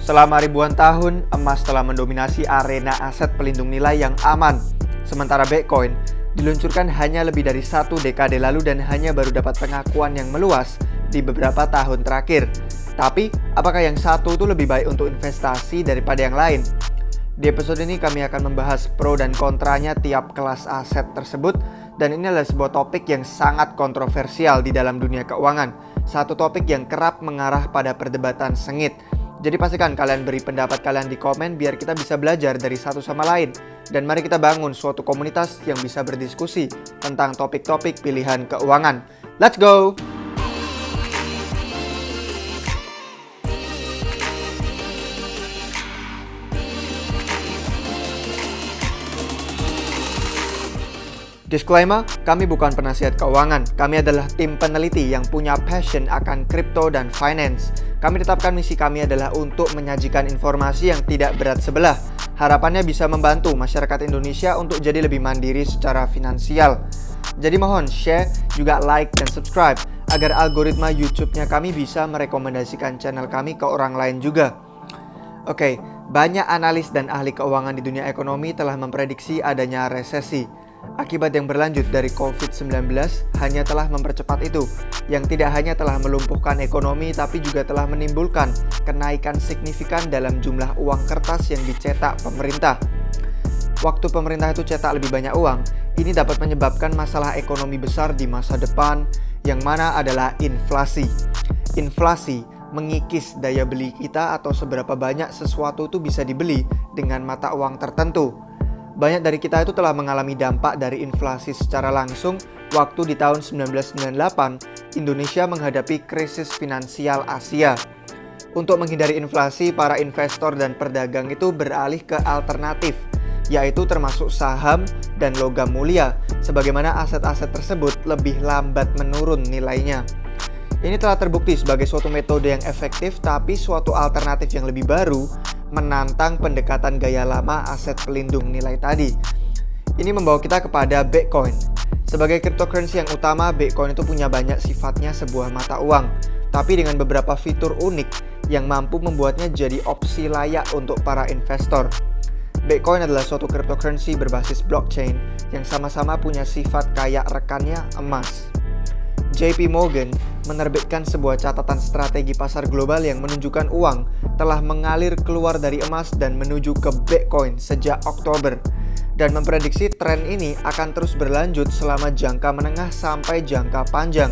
Selama ribuan tahun, emas telah mendominasi arena aset pelindung nilai yang aman. Sementara Bitcoin diluncurkan hanya lebih dari 1 dekade lalu dan hanya baru dapat pengakuan yang meluas di beberapa tahun terakhir. Tapi, apakah yang satu itu lebih baik untuk investasi daripada yang lain? Di episode ini kami akan membahas pro dan kontranya tiap kelas aset tersebut, dan ini adalah sebuah topik yang sangat kontroversial di dalam dunia keuangan. Satu topik yang kerap mengarah pada perdebatan sengit. Jadi pastikan kalian beri pendapat kalian di komen biar kita bisa belajar dari satu sama lain. Dan mari kita bangun suatu komunitas yang bisa berdiskusi tentang topik-topik pilihan keuangan. Let's go! Disclaimer, kami bukan penasihat keuangan. Kami adalah tim peneliti yang punya passion akan crypto dan finance. Kami tetapkan misi kami adalah untuk menyajikan informasi yang tidak berat sebelah. Harapannya bisa membantu masyarakat Indonesia untuk jadi lebih mandiri secara finansial. Jadi mohon share, juga like dan subscribe agar algoritma YouTube-nya kami bisa merekomendasikan channel kami ke orang lain juga. Oke, banyak analis dan ahli keuangan di dunia ekonomi telah memprediksi adanya resesi. Akibat yang berlanjut dari COVID-19 hanya telah mempercepat itu, yang tidak hanya telah melumpuhkan ekonomi tapi juga telah menimbulkan kenaikan signifikan dalam jumlah uang kertas yang dicetak pemerintah. Waktu pemerintah itu cetak lebih banyak uang, ini dapat menyebabkan masalah ekonomi besar di masa depan, yang mana adalah inflasi. Inflasi mengikis daya beli kita atau seberapa banyak sesuatu itu bisa dibeli dengan mata uang tertentu. Banyak dari kita itu telah mengalami dampak dari inflasi secara langsung waktu di tahun 1998 Indonesia menghadapi krisis finansial Asia. Untuk menghindari inflasi, para investor dan pedagang itu beralih ke alternatif, yaitu termasuk saham dan logam mulia, sebagaimana aset-aset tersebut lebih lambat menurun nilainya. Ini telah terbukti sebagai suatu metode yang efektif, tapi suatu alternatif yang lebih baru menantang pendekatan gaya lama aset pelindung nilai tadi. Ini membawa kita kepada Bitcoin. Sebagai cryptocurrency yang utama, Bitcoin itu punya banyak sifatnya sebuah mata uang, tapi dengan beberapa fitur unik yang mampu membuatnya jadi opsi layak untuk para investor. Bitcoin adalah suatu cryptocurrency berbasis blockchain yang sama-sama punya sifat kayak rekannya emas. JP Morgan menerbitkan sebuah catatan strategi pasar global yang menunjukkan uang telah mengalir keluar dari emas dan menuju ke Bitcoin sejak Oktober, dan memprediksi tren ini akan terus berlanjut selama jangka menengah sampai jangka panjang.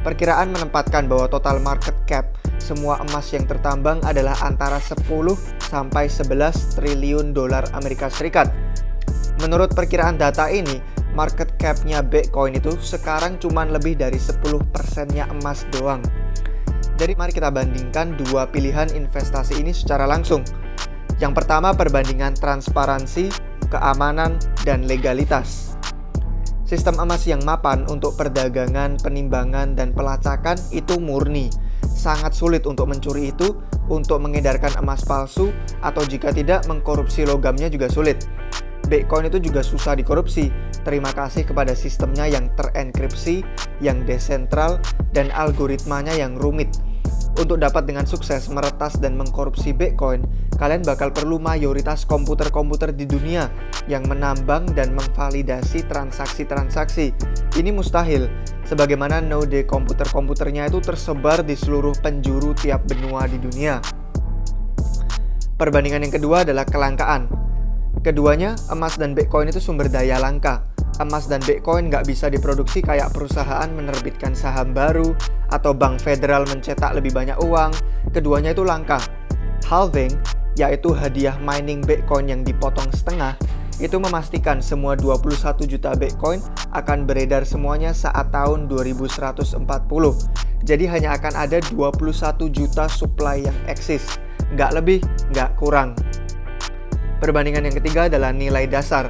Perkiraan menempatkan bahwa total market cap semua emas yang tertambang adalah antara 10 sampai 11 triliun dolar Amerika Serikat. Menurut perkiraan data ini, market cap-nya Bitcoin itu sekarang cuma lebih dari 10%-nya emas doang. Jadi mari kita bandingkan dua pilihan investasi ini secara langsung. Yang pertama, perbandingan transparansi, keamanan, dan legalitas. Sistem emas yang mapan untuk perdagangan, penimbangan, dan pelacakan itu murni. Sangat sulit untuk mencuri itu, untuk mengedarkan emas palsu, atau jika tidak mengkorupsi logamnya juga sulit. Bitcoin itu juga susah dikorupsi, terima kasih kepada sistemnya yang terenkripsi, yang desentral, dan algoritmanya yang rumit. Untuk dapat dengan sukses meretas dan mengkorupsi Bitcoin, kalian bakal perlu mayoritas komputer-komputer di dunia yang menambang dan memvalidasi transaksi-transaksi. Ini mustahil, sebagaimana node komputer-komputernya itu tersebar di seluruh penjuru tiap benua di dunia. Perbandingan yang kedua adalah kelangkaan. Keduanya, emas dan Bitcoin itu sumber daya langka. Emas dan Bitcoin nggak bisa diproduksi kayak perusahaan menerbitkan saham baru atau bank federal mencetak lebih banyak uang. Keduanya itu langka. Halving, yaitu hadiah mining Bitcoin yang dipotong setengah, itu memastikan semua 21 juta Bitcoin akan beredar semuanya saat tahun 2140. Jadi hanya akan ada 21 juta supply yang eksis. Nggak lebih, nggak kurang. Perbandingan yang ketiga adalah nilai dasar.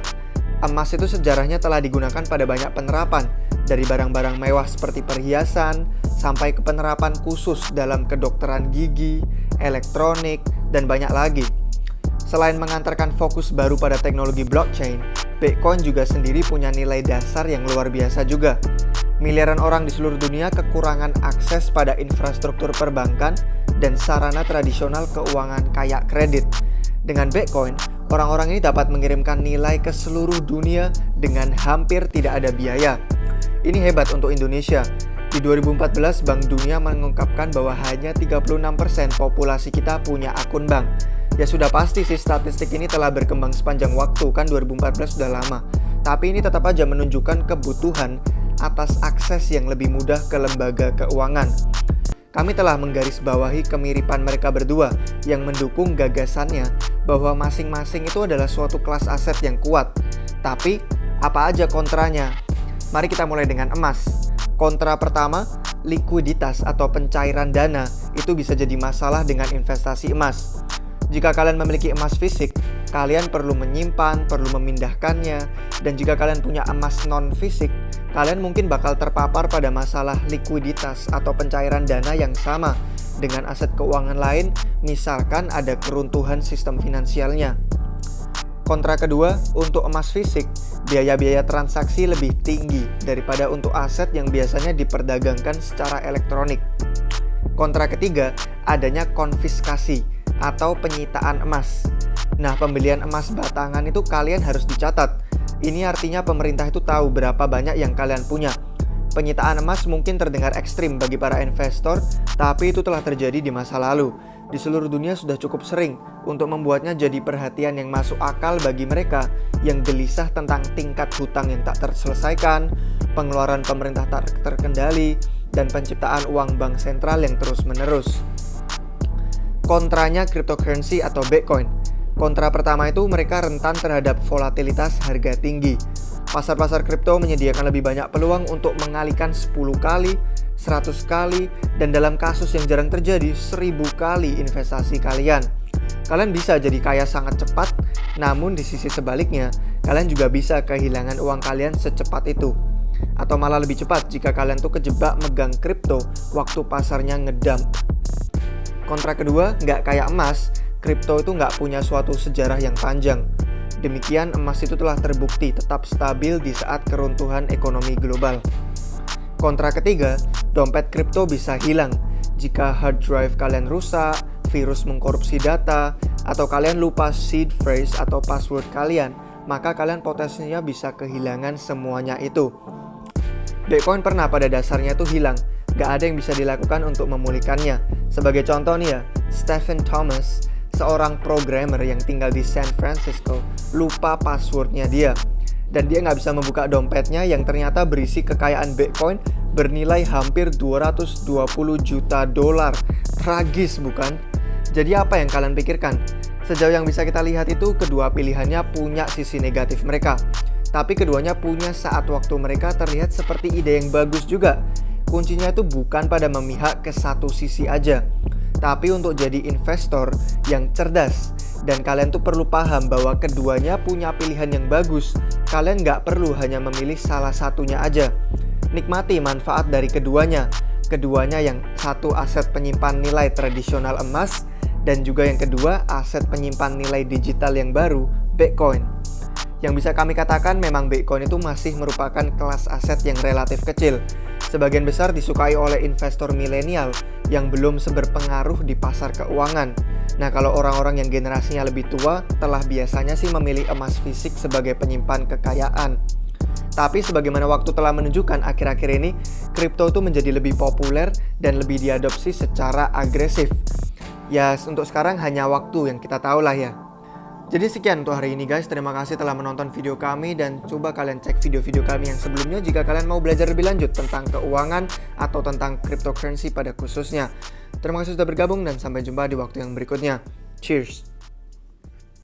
Emas itu sejarahnya telah digunakan pada banyak penerapan, dari barang-barang mewah seperti perhiasan, sampai ke penerapan khusus dalam kedokteran gigi, elektronik, dan banyak lagi. Selain mengantarkan fokus baru pada teknologi blockchain, Bitcoin juga sendiri punya nilai dasar yang luar biasa juga. Miliaran orang di seluruh dunia kekurangan akses pada infrastruktur perbankan dan sarana tradisional keuangan kayak kredit. Dengan Bitcoin, orang-orang ini dapat mengirimkan nilai ke seluruh dunia dengan hampir tidak ada biaya. Ini hebat untuk Indonesia. Di 2014, Bank Dunia mengungkapkan bahwa hanya 36% populasi kita punya akun bank. Ya sudah pasti sih statistik ini telah berkembang sepanjang waktu, kan 2014 sudah lama. Tapi ini tetap aja menunjukkan kebutuhan atas akses yang lebih mudah ke lembaga keuangan. Kami telah menggarisbawahi kemiripan mereka berdua yang mendukung gagasannya bahwa masing-masing itu adalah suatu kelas aset yang kuat. Tapi, apa aja kontranya? Mari kita mulai dengan emas. Kontra pertama, likuiditas atau pencairan dana itu bisa jadi masalah dengan investasi emas. Jika kalian memiliki emas fisik, kalian perlu menyimpan, perlu memindahkannya, dan jika kalian punya emas non-fisik, kalian mungkin bakal terpapar pada masalah likuiditas atau pencairan dana yang sama dengan aset keuangan lain, misalkan ada keruntuhan sistem finansialnya. Kontra kedua, untuk emas fisik, biaya-biaya transaksi lebih tinggi daripada untuk aset yang biasanya diperdagangkan secara elektronik. Kontra ketiga, adanya konfiskasi atau penyitaan emas. Nah, pembelian emas batangan itu kalian harus dicatat. Ini artinya pemerintah itu tahu berapa banyak yang kalian punya. Penyitaan emas mungkin terdengar ekstrim bagi para investor, tapi itu telah terjadi di masa lalu. Di seluruh dunia sudah cukup sering untuk membuatnya jadi perhatian yang masuk akal bagi mereka yang gelisah tentang tingkat hutang yang tak terselesaikan, pengeluaran pemerintah tak terkendali, dan penciptaan uang bank sentral yang terus-menerus. Kontranya cryptocurrency atau Bitcoin. Kontra pertama itu mereka rentan terhadap volatilitas harga tinggi. Pasar-pasar kripto menyediakan lebih banyak peluang untuk mengalihkan 10 kali, 100 kali, dan dalam kasus yang jarang terjadi 1000 kali investasi kalian. Kalian bisa jadi kaya sangat cepat, namun di sisi sebaliknya, kalian juga bisa kehilangan uang kalian secepat itu. Atau malah lebih cepat jika kalian tuh kejebak megang kripto waktu pasarnya ngedump. Kontra kedua, nggak kayak emas, kripto itu nggak punya suatu sejarah yang panjang. Demikian, emas itu telah terbukti tetap stabil di saat keruntuhan ekonomi global. Kontra ketiga, dompet kripto bisa hilang jika hard drive kalian rusak, virus mengkorupsi data, atau kalian lupa seed phrase atau password kalian, maka kalian potensinya bisa kehilangan semuanya itu. Bitcoin pernah pada dasarnya itu hilang, gak ada yang bisa dilakukan untuk memulihkannya. Sebagai contoh nih ya, Stephen Thomas, seorang programmer yang tinggal di San Francisco, lupa passwordnya dia. Dan dia nggak bisa membuka dompetnya yang ternyata berisi kekayaan Bitcoin bernilai hampir 220 juta dolar. Tragis bukan? Jadi apa yang kalian pikirkan? Sejauh yang bisa kita lihat itu kedua pilihannya punya sisi negatif mereka. Tapi keduanya punya saat waktu mereka terlihat seperti ide yang bagus juga. Kuncinya itu bukan pada memihak ke satu sisi aja, tapi untuk jadi investor yang cerdas. Dan kalian tuh perlu paham bahwa keduanya punya pilihan yang bagus. Kalian nggak perlu hanya memilih salah satunya aja. Nikmati manfaat dari keduanya. Keduanya yang satu aset penyimpan nilai tradisional emas, dan juga yang kedua aset penyimpan nilai digital yang baru, Bitcoin. Yang bisa kami katakan memang Bitcoin itu masih merupakan kelas aset yang relatif kecil. Sebagian besar disukai oleh investor milenial yang belum seberpengaruh di pasar keuangan. Nah, kalau orang-orang yang generasinya lebih tua telah biasanya sih memilih emas fisik sebagai penyimpan kekayaan. Tapi sebagaimana waktu telah menunjukkan akhir-akhir ini, kripto itu menjadi lebih populer dan lebih diadopsi secara agresif. Ya, untuk sekarang hanya waktu yang kita tahu lah ya. Jadi sekian untuk hari ini guys, terima kasih telah menonton video kami dan coba kalian cek video-video kami yang sebelumnya jika kalian mau belajar lebih lanjut tentang keuangan atau tentang cryptocurrency pada khususnya. Terima kasih sudah bergabung dan sampai jumpa di waktu yang berikutnya. Cheers!